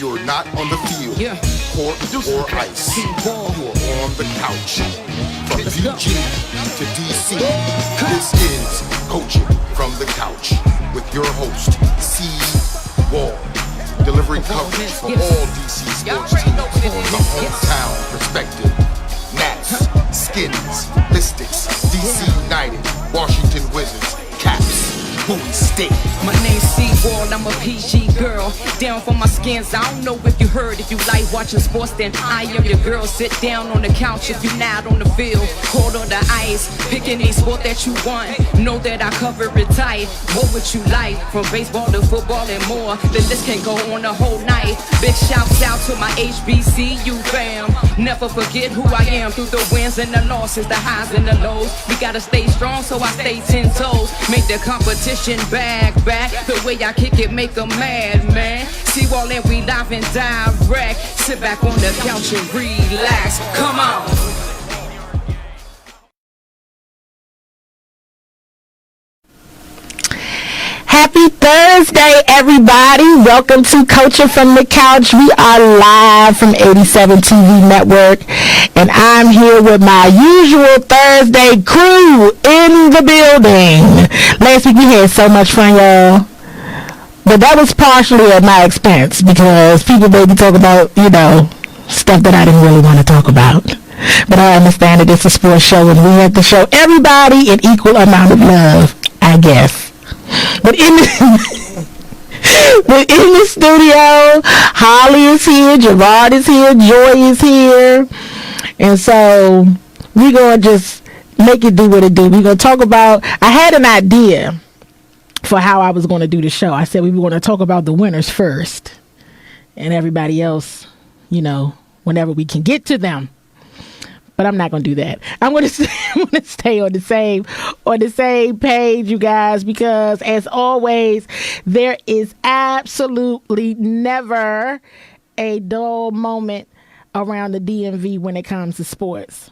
You're not on the field, court, or ice. CWall. You're on the couch. From PG to DC, this is Coaching from the Couch with your host, CWall. Delivering coverage for all DC sports teams from the hometown perspective. Nats, Skins, Mystics, DC United, Washington Wizards, Caps, Bowie State. My name's CWall, I'm a PG girl. Down for my skins, I don't know if you heard. If you like watching sports, then I am your girl. Sit down on the couch if you're not on the field. Cold on the ice, pick any sport that you want. Know that I cover it tight. What would you like? From baseball to football and more. The list can go on the whole night. Big shouts out to my HBCU fam. Never forget who I am through the wins and the losses, the highs and the lows. We gotta stay strong, so I stay 10 toes. Make the competition back. The way I kick it, make 'em mad, man. CWall and we live and direct. Sit back on the couch and relax. Come on. Happy Thursday, everybody. Welcome to Coaching from the Couch. We are live from 87 TV Network, and I'm here with my usual Thursday crew in the building. Last week we had so much fun, y'all. But that was partially at my expense because people made me talk about, stuff that I didn't really want to talk about. But I understand that it's a sports show and we have to show everybody an equal amount of love, I guess. But in the studio, Holly is here, Gerard is here, Joy is here. And so we're going to just make it do what it do. We're going to talk about, I had an idea for how I was going to do the show. I said we were going to talk about the winners first and everybody else, whenever we can get to them. But I'm not going to do that. I'm going to stay on the same page, you guys, because as always, there is absolutely never a dull moment around the DMV when it comes to sports.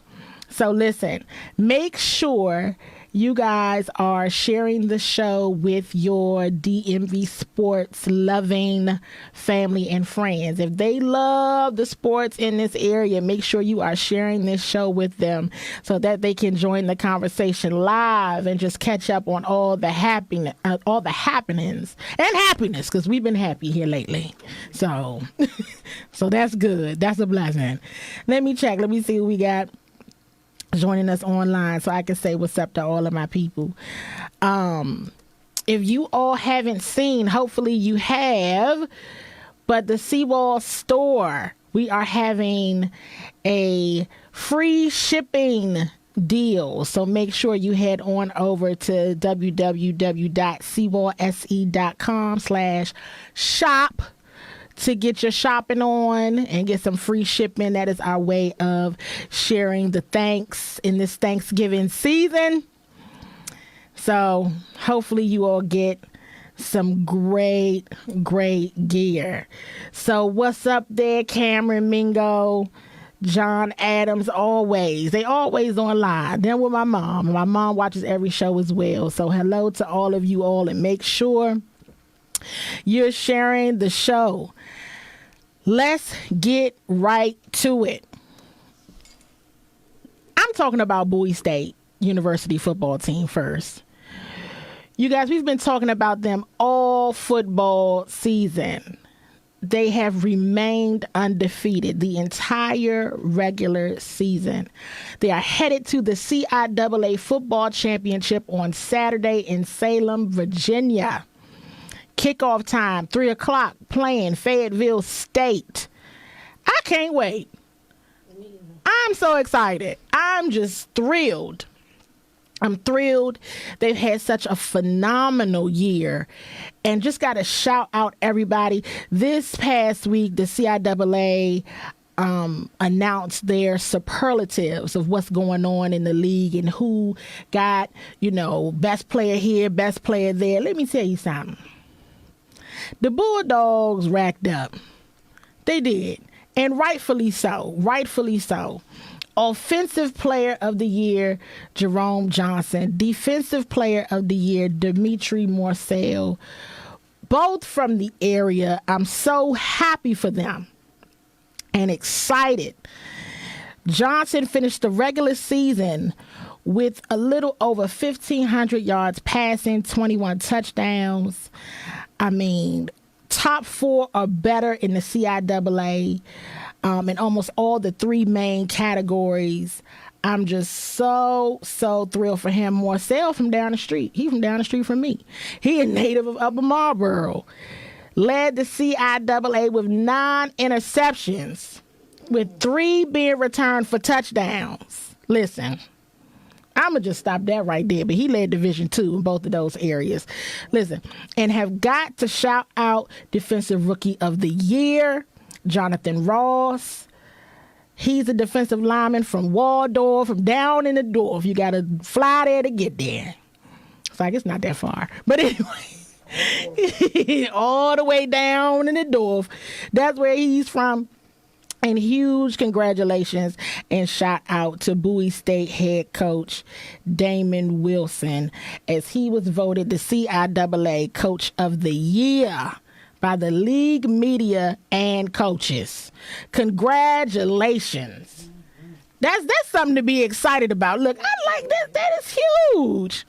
So listen, make sure you guys are sharing the show with your DMV sports loving family and friends. If they love the sports in this area, make sure you are sharing this show with them so that they can join the conversation live and just catch up on all the happenings and happiness, because we've been happy here lately. So that's good. That's a blessing. Let me check. Let me see who we got joining us online so I can say what's up to all of my people. If you all haven't seen, hopefully you have, but the CWall store, we are having a free shipping deal. So make sure you head on over to www.cwallse.com/shop to get your shopping on and get some free shipping. That is our way of sharing the thanks in this Thanksgiving season. So hopefully you all get some great gear. So what's up there, Cameron Mingo, John Adams, they always online. Then with my mom. My mom watches every show as well. So hello to all of you all, and make sure you're sharing the show. Let's get right to it. I'm talking about Bowie State University football team first. You guys, we've been talking about them all football season. They have remained undefeated the entire regular season. They are headed to the CIAA football championship on Saturday in Salem, Virginia. Kickoff time, 3 o'clock, playing Fayetteville State. I can't wait. I'm so excited. I'm just thrilled. I'm thrilled. They've had such a phenomenal year. And just got to shout out everybody. This past week, the CIAA announced their superlatives of what's going on in the league and who got, best player here, best player there. Let me tell you something. The Bulldogs racked up. They did. And rightfully so. Offensive Player of the Year, Jerome Johnson. Defensive Player of the Year, Dimitri Morcel. both from the area. I'm so happy for them and excited. Johnson finished the regular season with a little over 1,500 yards passing, 21 touchdowns. I mean, top 4 or better in the CIAA in almost all the 3 main categories. I'm just so thrilled for him. Marcel from down the street. He from down the street from me. He a native of Upper Marlboro. Led the CIAA with 9 interceptions, with 3 being returned for touchdowns. Listen, I'm going to just stop that right there. But he led Division II in both of those areas. Listen, and have got to shout out Defensive Rookie of the Year, Jonathan Ross. He's a defensive lineman from Waldorf, from down in the Dorf. You got to fly there to get there. It's like, it's not that far. But anyway, all the way down in the Dorf. That's where he's from. And huge congratulations and shout out to Bowie State head coach Damon Wilson, as he was voted the CIAA Coach of the Year by the league media and coaches. Congratulations. That's something to be excited about. Look, I like that. That is huge.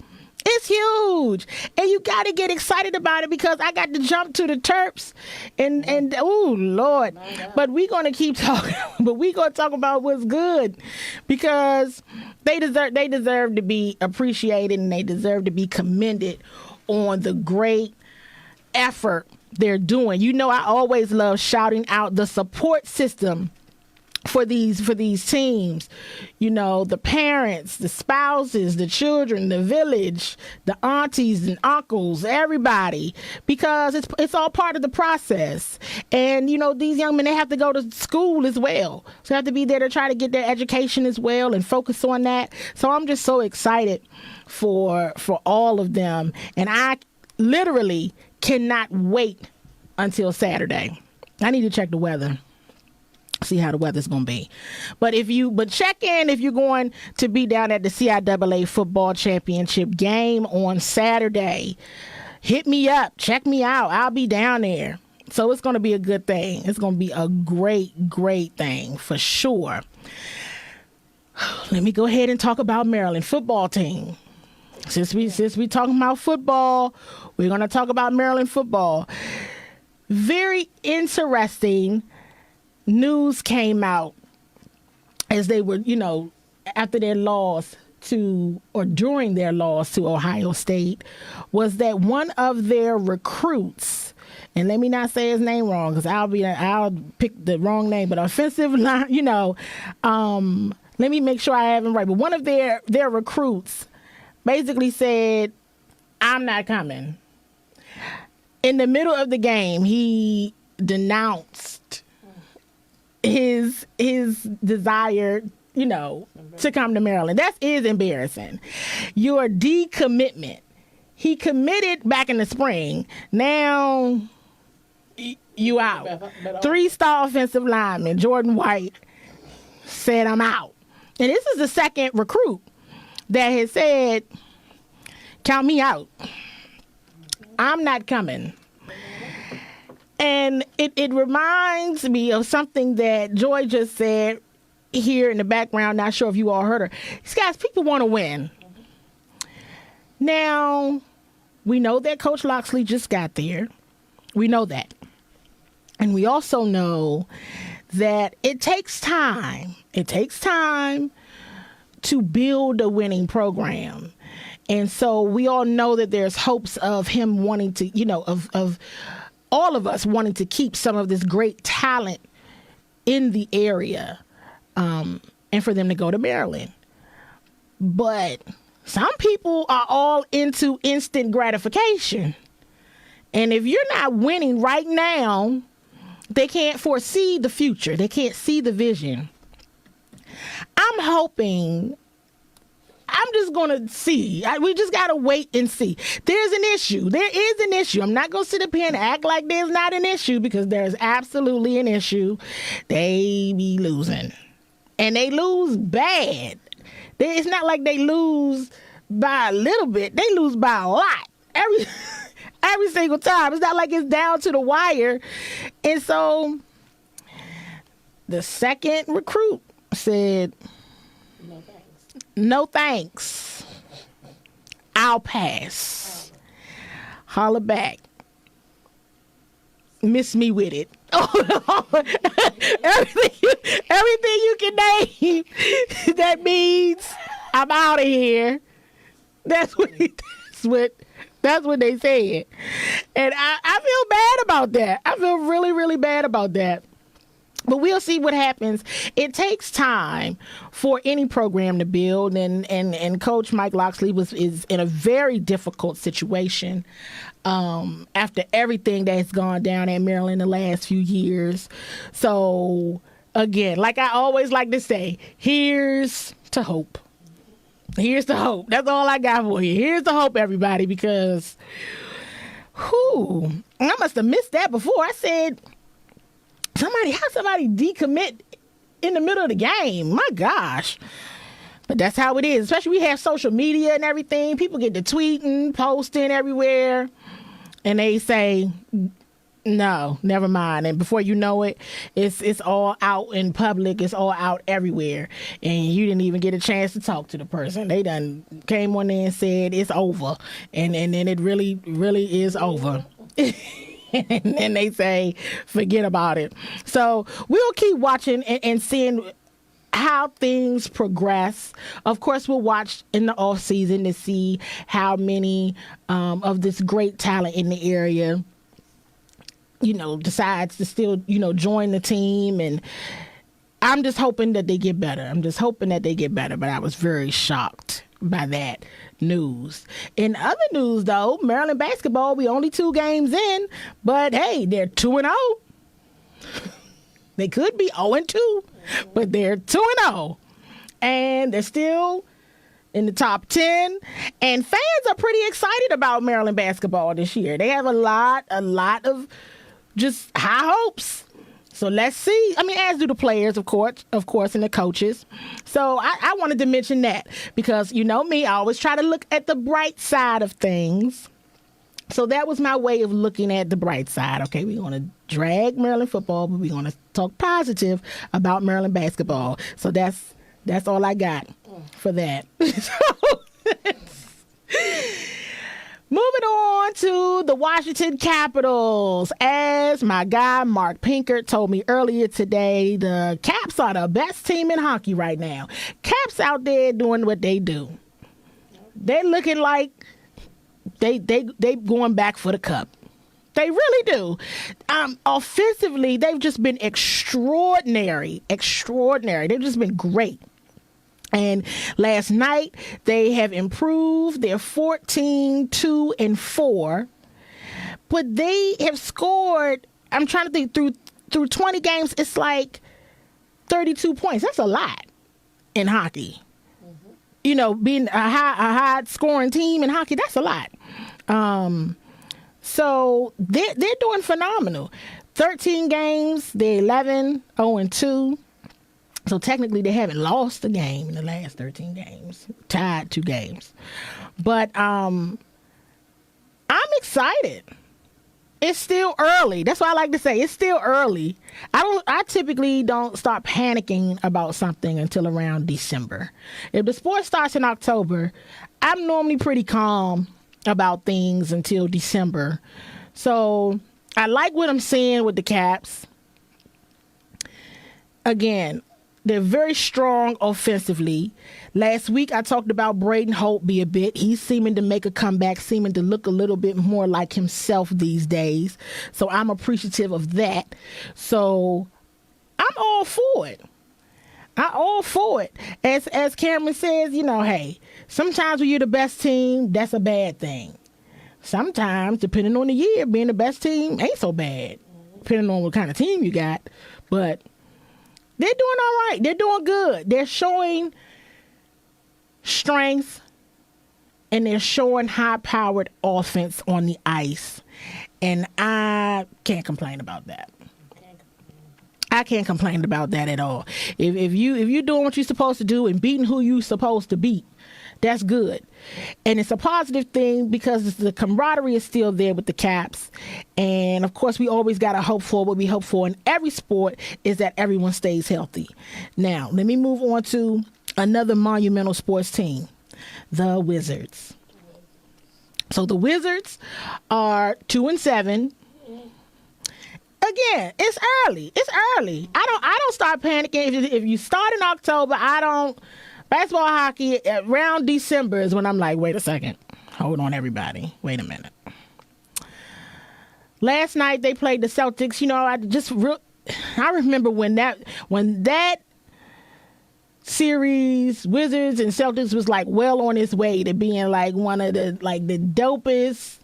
It's huge. And you got to get excited about it, because I got to jump to the Terps and oh, Lord. But we're going to keep talking. But we're going to talk about what's good, because they deserve to be appreciated, and they deserve to be commended on the great effort they're doing. You know, I always love shouting out the support system for these teams. You know, the parents, the spouses, the children, the village, the aunties and uncles, everybody, because it's all part of the process. And you know, these young men, they have to go to school as well, so they have to be there to try to get their education as well and focus on that. So I'm just so excited for all of them, and I literally cannot wait until Saturday. I need to check the weather, see how the weather's going to be. But check in if you're going to be down at the CIAA football championship game on Saturday. Hit me up, check me out. I'll be down there. So it's going to be a good thing. It's going to be a great thing for sure. Let me go ahead and talk about Maryland football team. Since we talking about football, we're going to talk about Maryland football. Very interesting news came out as they were, you know, after their loss to, or during their loss to Ohio State, was that one of their recruits, and let me not say his name wrong, because I'll pick the wrong name, but offensive line, you know, let me make sure I have him right. But one of their recruits basically said, "I'm not coming." In the middle of the game, he denounced his desire, you know, to come to Maryland. That is embarrassing. Your decommitment. He committed back in the spring. Now you out. 3-star offensive lineman Jordan White said, "I'm out." And this is the second recruit that has said, "Count me out. I'm not coming." And it reminds me of something that Joy just said here in the background. Not sure if you all heard her. These guys, people want to win. Now, we know that Coach Loxley just got there. We know that. And we also know that it takes time. It takes time to build a winning program. And so we all know that there's hopes of him wanting to, you know, of all of us wanting to keep some of this great talent in the area, and for them to go to Maryland. But some people are all into instant gratification. And if you're not winning right now, they can't foresee the future. They can't see the vision. I'm hoping, I'm just going to see. We just got to wait and see. There's an issue. There is an issue. I'm not going to sit up here and act like there's not an issue, because there's absolutely an issue. They be losing. And they lose bad. It's not like they lose by a little bit. They lose by a lot. every single time. It's not like it's down to the wire. And so the second recruit said, no thanks. I'll pass. Holla back. Miss me with it. everything you can name that means I'm out of here. That's what they said. And I feel bad about that. I feel really, really bad about that. But we'll see what happens. It takes time for any program to build, and Coach Mike Locksley is in a very difficult situation after everything that's gone down at Maryland the last few years. So, again, like I always like to say, here's to hope. Here's the hope. That's all I got for you. Here's the hope, everybody, because I must have missed that before. I said, how somebody decommit in the middle of the game? My gosh. But that's how it is. Especially we have social media and everything. People get to tweeting, posting everywhere. And they say, no, never mind. And before you know it, it's all out in public. It's all out everywhere. And you didn't even get a chance to talk to the person. They done came on there and said it's over. And then it really, really is over. And then they say, forget about it. So we'll keep watching and seeing how things progress. Of course, we'll watch in the off season to see how many of this great talent in the area, decides to still, join the team. And I'm just hoping that they get better. But I was very shocked by that news. In other news, though, Maryland basketball, we only 2 games in, but hey, they're 2-0. They could be 0-2, but they're 2-0. And they're still in the top 10. And fans are pretty excited about Maryland basketball this year. They have a lot of just high hopes. So let's see. I mean, as do the players, of course, and the coaches. So I wanted to mention that because, you know me, I always try to look at the bright side of things. So that was my way of looking at the bright side. Okay, we're going to drag Maryland football, but we're going to talk positive about Maryland basketball. So that's all I got for that. Moving on to the Washington Capitals. As my guy Mark Pinkert told me earlier today, the Caps are the best team in hockey right now. Caps out there doing what they do. They're looking like they going back for the cup. They really do. Offensively, they've just been extraordinary. They've just been great. And last night, they have improved. They're 14-2-4. But they have scored, I'm trying to think, through 20 games, it's like 32 points. That's a lot in hockey. Mm-hmm. Being a high scoring team in hockey, that's a lot. So they're doing phenomenal. 13 games, they're 11-0-2. So technically, they haven't lost a game in the last 13 games, tied 2 games. But I'm excited. It's still early. That's what I like to say. It's still early. I typically don't start panicking about something until around December. If the sport starts in October, I'm normally pretty calm about things until December. So I like what I'm seeing with the Caps. Again, they're very strong offensively. Last week, I talked about Braden Holtby a bit. He's seeming to make a comeback, seeming to look a little bit more like himself these days. So I'm appreciative of that. So I'm all for it. As Cameron says, hey, sometimes when you're the best team, that's a bad thing. Sometimes, depending on the year, being the best team ain't so bad, depending on what kind of team you got. But they're doing all right. They're doing good. They're showing strength, and they're showing high-powered offense on the ice. And I can't complain about that. I can't complain about that at all. If you're doing what you're supposed to do and beating who you're supposed to beat, that's good. And it's a positive thing because the camaraderie is still there with the Caps. And of course, we always got to hope for what we hope for in every sport is that everyone stays healthy. Now, let me move on to another monumental sports team, the Wizards. So the Wizards are 2-7. Again, it's early. I don't start panicking. If you start in October, I don't. Basketball, hockey, around December is when I'm like, wait a second. Hold on, everybody. Wait a minute. Last night they played the Celtics. You know, I remember when that series, Wizards and Celtics, was like well on its way to being like one of the dopest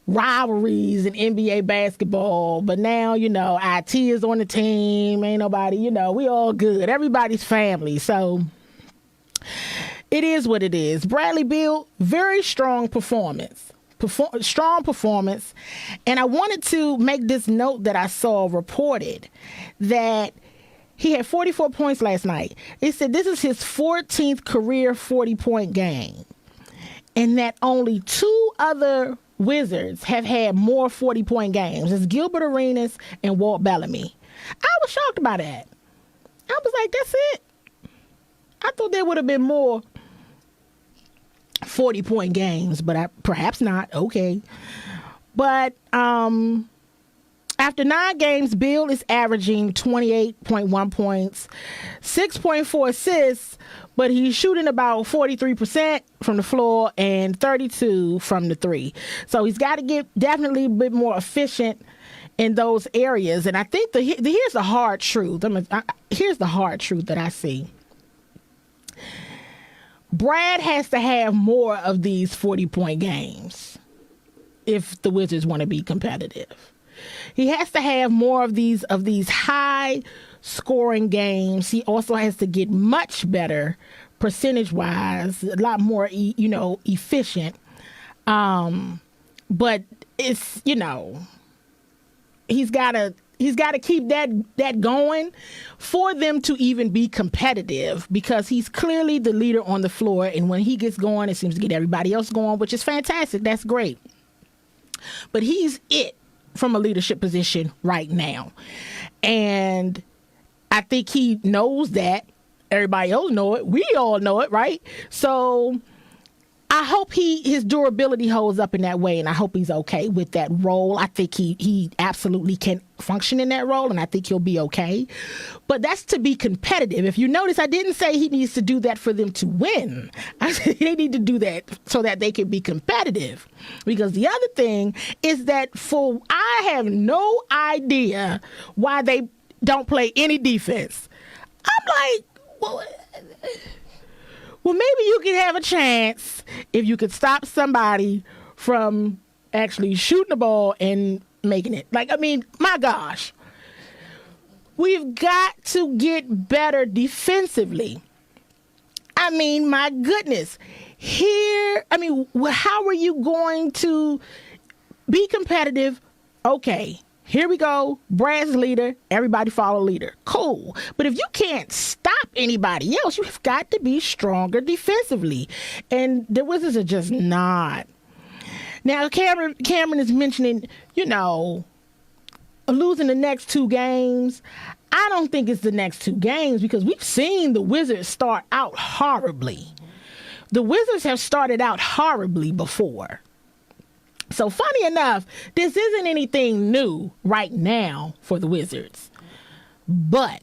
rivalries in NBA basketball. But now, you know, IT is on the team. Ain't nobody, you know, we all good. Everybody's family. So it is what it is. Bradley Beal, very strong performance. Strong performance. And I wanted to make this note that I saw reported that he had 44 points last night. It said this is his 14th career 40-point game. And that only 2 other Wizards have had more 40-point games. It's Gilbert Arenas and Walt Bellamy. I was shocked by that. I was like, that's it. I thought there would have been more 40-point games, but perhaps not. Okay. But after 9 games, Bill is averaging 28.1 points, 6.4 assists, but he's shooting about 43% from the floor and 32 from the 3. So he's got to get definitely a bit more efficient in those areas. And I think here's the hard truth. Here's the hard truth that I see. Brad has to have more of these 40-point games if the Wizards want to be competitive. He has to have more of these high-scoring games. He also has to get much better percentage-wise, a lot more, efficient. But it's, he's got to keep that going for them to even be competitive, because he's clearly the leader on the floor, and when he gets going, it seems to get everybody else going, which is fantastic. That's great. But he's it from a leadership position right now. And I think he knows that. Everybody else know it. We all know it, right? So I hope his durability holds up in that way, and I hope he's okay with that role. I think he absolutely can function in that role, and I think he'll be okay. But that's to be competitive. If you notice, I didn't say he needs to do that for them to win. I said they need to do that so that they can be competitive. Because the other thing is that I have no idea why they don't play any defense. I'm like, well, maybe you could have a chance if you could stop somebody from actually shooting the ball and making it. My gosh. We've got to get better defensively. My goodness. How are you going to be competitive? Okay. Here we go. Brad's leader. Everybody follow leader. Cool. But if you can't stop anybody else, you've got to be stronger defensively. And the Wizards are just not. Now, Cameron is mentioning, losing the next 2 games. I don't think it's the next 2 games, because we've seen the Wizards start out horribly. The Wizards have started out horribly before. So funny enough, this isn't anything new right now for the Wizards. But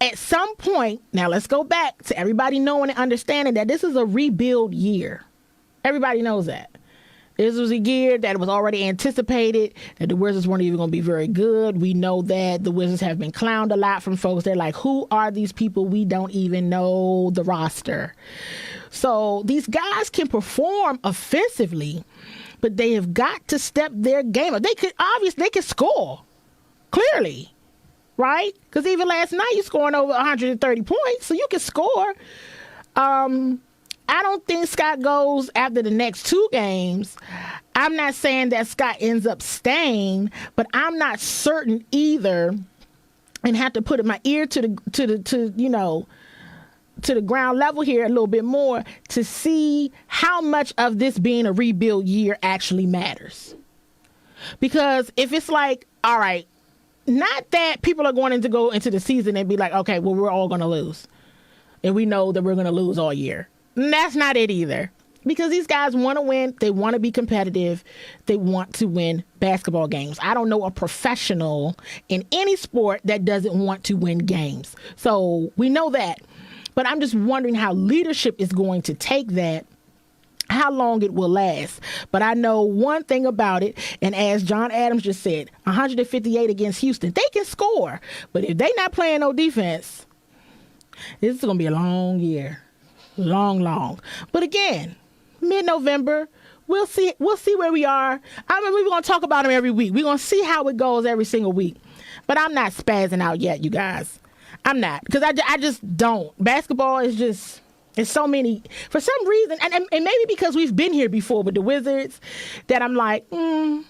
at some point, now let's go back to everybody knowing and understanding that this is a rebuild year. Everybody knows that. This was a year that was already anticipated, that the Wizards weren't even going to be very good. We know that the Wizards have been clowned a lot from folks. They're like, who are these people? We don't even know the roster. So these guys can perform offensively, but they have got to step their game up. They could score, clearly, right? Because even last night you're scoring over 130 points, so you can score. I don't think Scott goes after the next 2 games. I'm not saying that Scott ends up staying, but I'm not certain either and have to put my ear to the ground level here a little bit more to see how much of this being a rebuild year actually matters. Because if it's like, all right, not that people are going to go into the season and be like, okay, well, we're all going to lose. And we know that we're going to lose all year. And that's not it either. Because these guys want to win. They want to be competitive. They want to win basketball games. I don't know a professional in any sport that doesn't want to win games. So we know that. But I'm just wondering how leadership is going to take that, how long it will last. But I know one thing about it, and as John Adams just said, 158 against Houston, they can score. But if they not playing no defense, this is going to be a long year. Long. But again, mid-November, we'll see where we are. I mean, we're going to talk about them every week. We're going to see how it goes every single week. But I'm not spazzing out yet, you guys. I'm not. Because I just don't. Basketball is just... It's so many, for some reason, and maybe because we've been here before with the Wizards, that I'm like, let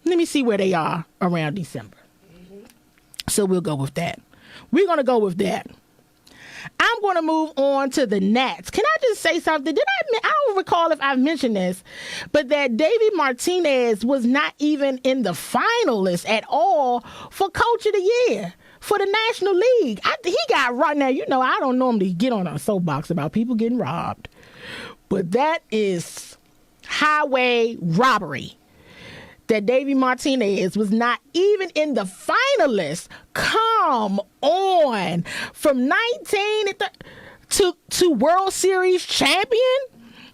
me see where they are around December. So we'll go with that. We're going to go with that. I'm going to move on to the Nats. Can I just say something? I don't recall if I've mentioned this, but that Davey Martinez was not even in the finalists at all for Coach of the Year for the National League. He got right now. You know, I don't normally get on a soapbox about people getting robbed, but that is highway robbery. That Davey Martinez was not even in the finalists. Come on. From 19 to World Series champion?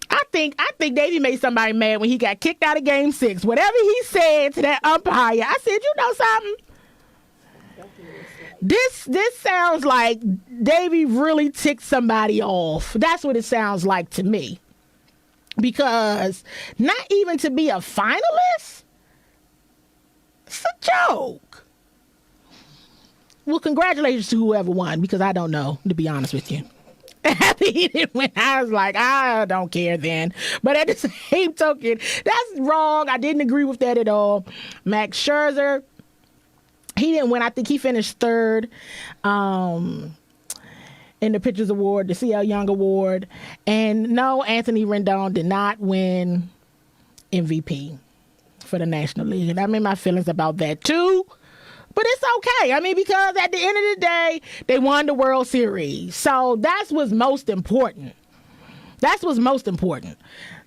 I think Davey made somebody mad when he got kicked out of Game 6. Whatever he said to that umpire, I said, you know something? This sounds like Davey really ticked somebody off. That's what it sounds like to me. Because not even to be a finalist? It's a joke. Well, congratulations to whoever won, because I don't know, to be honest with you. After he didn't win, I was like, I don't care then. But at the same token, that's wrong. I didn't agree with that at all. Max Scherzer, he didn't win. I think he finished third in the Pitchers Award, the CL Young Award. And no, Anthony Rendon did not win MVP for the National League. And I mean, my feelings about that too. But it's okay. I mean, because at the end of the day, they won the World Series. So that's what's most important.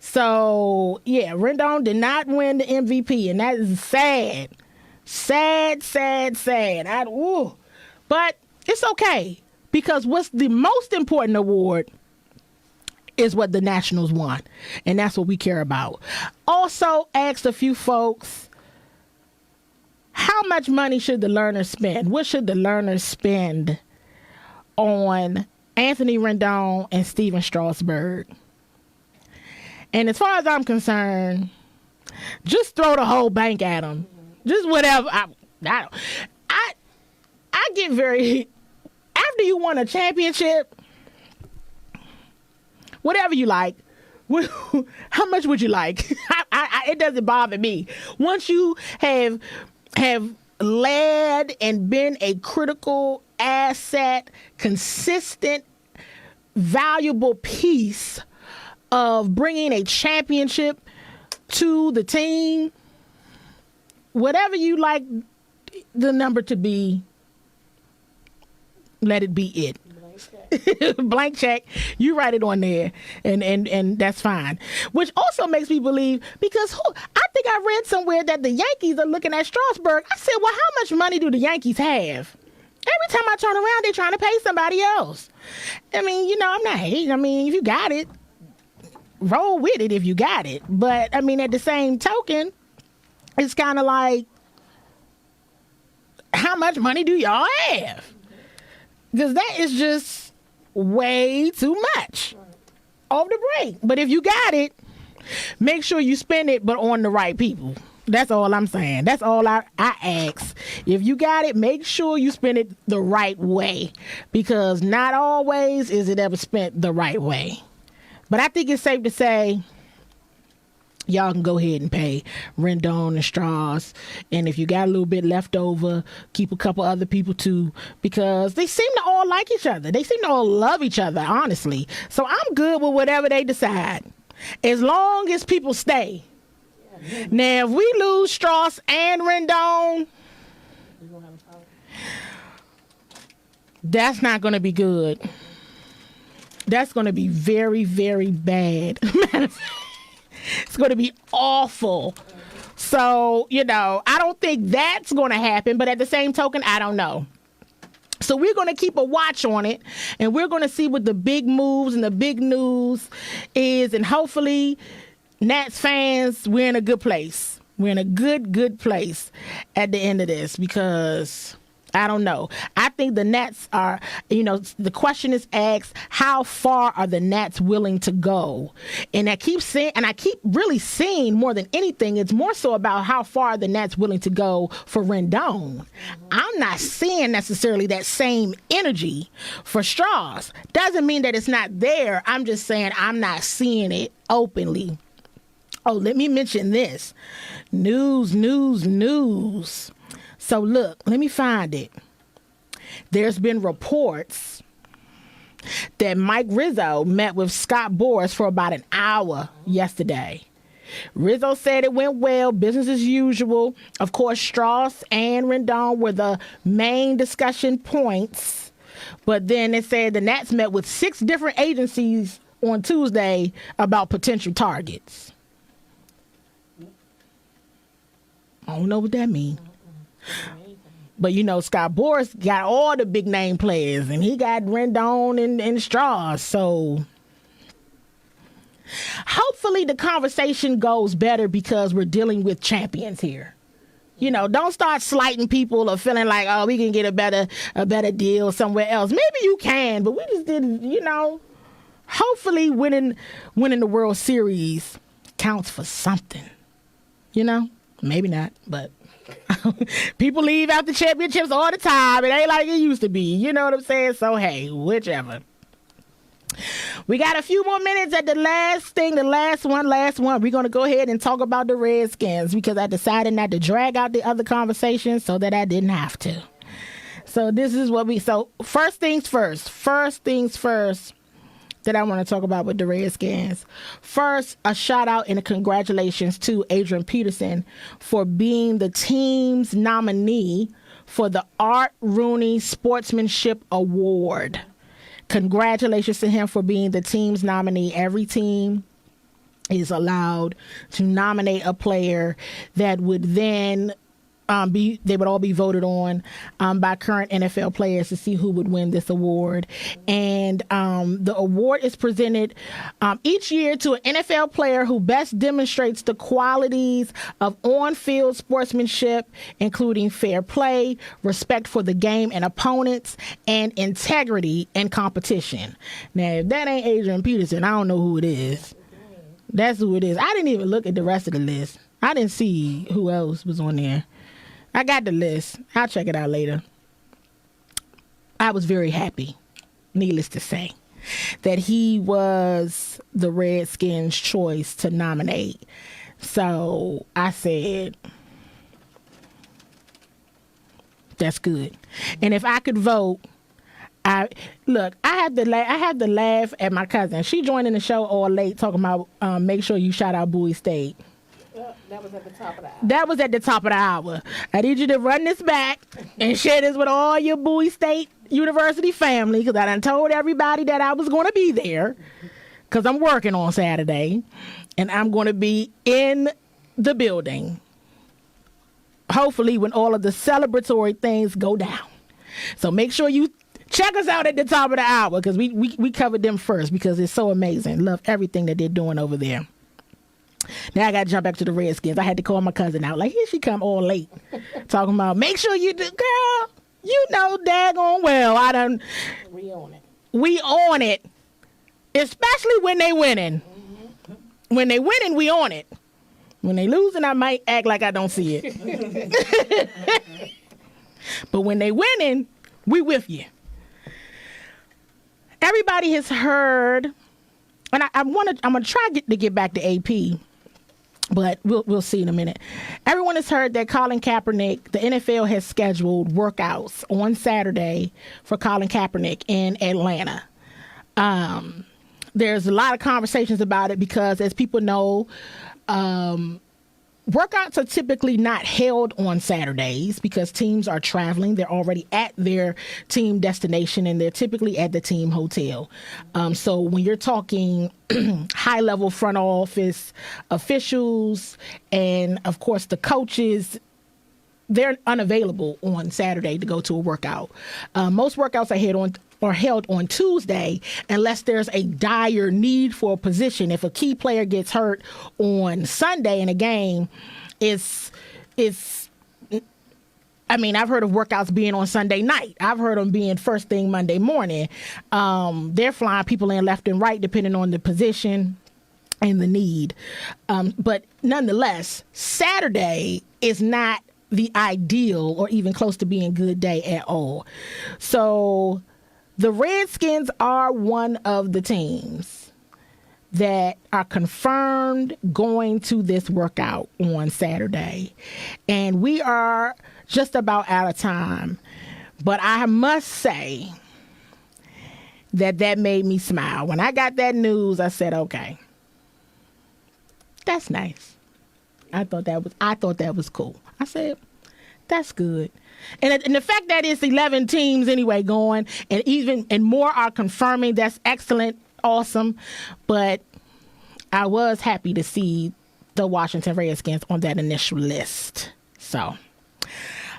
So, yeah, Rendon did not win the MVP. And that is sad. Sad. But it's okay. Because what's the most important award is what the Nationals won. And that's what we care about. Also asked a few folks, how much money should the learners spend? What should the learners spend on Anthony Rendon and Steven Strasburg? And as far as I'm concerned, just throw the whole bank at them. Just whatever. I get very... After you won a championship, whatever you like, how much would you like? It doesn't bother me. Once you have led and been a critical asset, consistent, valuable piece of bringing a championship to the team, whatever you like the number to be, let it be it. Blank check. You write it on there, and that's fine. Which also makes me believe, because I think I read somewhere that the Yankees are looking at Strasburg. I said, well, how much money do the Yankees have? Every time I turn around, they're trying to pay somebody else. I mean, you know, I'm not hating. I mean, if you got it, roll with it if you got it. But, I mean, at the same token, it's kind of like, how much money do y'all have? Because that is just way too much over the break. But if you got it, make sure you spend it, but on the right people. That's all I'm saying. That's all I ask. If you got it, make sure you spend it the right way, because not always is it ever spent the right way. But I think it's safe to say y'all can go ahead and pay Rendon and Strauss. And if you got a little bit left over, keep a couple other people too, because they seem to all like each other. They seem to all love each other, honestly. So I'm good with whatever they decide, as long as people stay. Now, if we lose Strauss and Rendon, that's not going to be good. That's going to be very, very bad. It's going to be awful. So, I don't think that's going to happen. But at the same token, I don't know. So we're going to keep a watch on it. And we're going to see what the big moves and the big news is. And hopefully, Nats fans, we're in a good place. We're in a good place at the end of this, because I don't know. I think the Nats are, the question is asked, how far are the Nats willing to go? And I keep really seeing more than anything, it's more so about how far are the Nats willing to go for Rendon. I'm not seeing necessarily that same energy for Strauss. Doesn't mean that it's not there. I'm just saying I'm not seeing it openly. Oh, let me mention this. News. So look, let me find it. There's been reports that Mike Rizzo met with Scott Boras for about an hour yesterday. Rizzo said it went well, business as usual. Of course, Strauss and Rendon were the main discussion points. But then it said the Nats met with 6 different agencies on Tuesday about potential targets. I don't know what that means. But Scott Boras got all the big name players, and he got Rendon and Strauss. So hopefully the conversation goes better, because we're dealing with champions here. Don't start slighting people or feeling like, oh, we can get a better deal somewhere else. Maybe you can, but we just didn't. Hopefully winning the World Series counts for something. Maybe not, but people leave out the championships all the time. It ain't like it used to be. You know what I'm saying? So, hey, whichever. We got a few more minutes at the last one. We're going to go ahead and talk about the Redskins, because I decided not to drag out the other conversation so that I didn't have to. So this is so first things first that I want to talk about with the Redskins. First, a shout out and a congratulations to Adrian Peterson for being the team's nominee for the Art Rooney Sportsmanship Award. Congratulations to him for being the team's nominee. Every team is allowed to nominate a player that would then they would all be voted on by current NFL players to see who would win this award. And the award is presented each year to an NFL player who best demonstrates the qualities of on-field sportsmanship, including fair play, respect for the game and opponents, and integrity in competition. Now, if that ain't Adrian Peterson, I don't know who it is. That's who it is. I didn't even look at the rest of the list. I didn't see who else was on there. I got the list. I'll check it out later. I was very happy, needless to say, that he was the Redskins' choice to nominate. So I said, that's good. And if I could vote, I had to laugh at my cousin. She joined in the show all late talking about make sure you shout out Bowie State. That was at the top of the hour. That was at the top of the hour. I need you to run this back and share this with all your Bowie State University family, because I done told everybody that I was going to be there, because I'm working on Saturday, and I'm going to be in the building, hopefully when all of the celebratory things go down. So make sure you check us out at the top of the hour, because we covered them first, because it's so amazing. Love everything that they're doing over there. Now I got to jump back to the Redskins. I had to call my cousin out. Like, here she come all late. Talking about, make sure you do, girl, you know daggone well. We on it. We on it. Especially when they winning. Mm-hmm. When they winning, we on it. When they losing, I might act like I don't see it. But when they winning, we with you. Everybody has heard, and I'm gonna try to get back to AP. But we'll see in a minute. Everyone has heard that Colin Kaepernick, the NFL has scheduled workouts on Saturday for Colin Kaepernick in Atlanta. There's a lot of conversations about it because, as people know, workouts are typically not held on Saturdays because teams are traveling. They're already at their team destination and they're typically at the team hotel. So when you're talking high-level front office officials and, of course, the coaches, they're unavailable on Saturday to go to a workout. Most workouts are held on Tuesday unless there's a dire need for a position. If a key player gets hurt on Sunday in a game, I've heard of workouts being on Sunday night. I've heard them being first thing Monday morning. They're flying people in left and right depending on the position and the need. But nonetheless, Saturday is not the ideal or even close to being good day at all. So the Redskins are one of the teams that are confirmed going to this workout on Saturday. And we are just about out of time. But I must say that made me smile. When I got that news, I said, okay, that's nice. I thought that was cool. I said, that's good. And the fact that it's 11 teams anyway going, and more are confirming, that's excellent, awesome. But I was happy to see the Washington Redskins on that initial list. So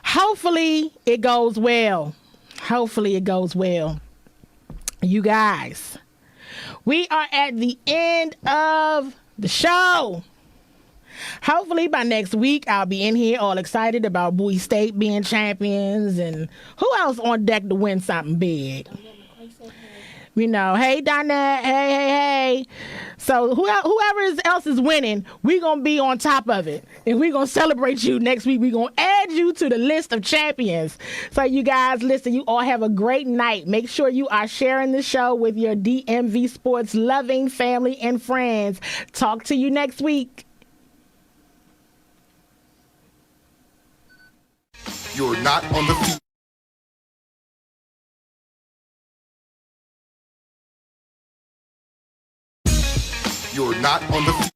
hopefully it goes well. You guys, we are at the end of the show. Hopefully by next week, I'll be in here all excited about Bowie State being champions and who else on deck to win something big. You know, hey, Donette, hey. So whoever else is winning, we're going to be on top of it. And we're going to celebrate you next week. We're going to add you to the list of champions. So you guys, listen, you all have a great night. Make sure you are sharing the show with your DMV sports loving family and friends. Talk to you next week. You're not on the feet. You're not on the feet.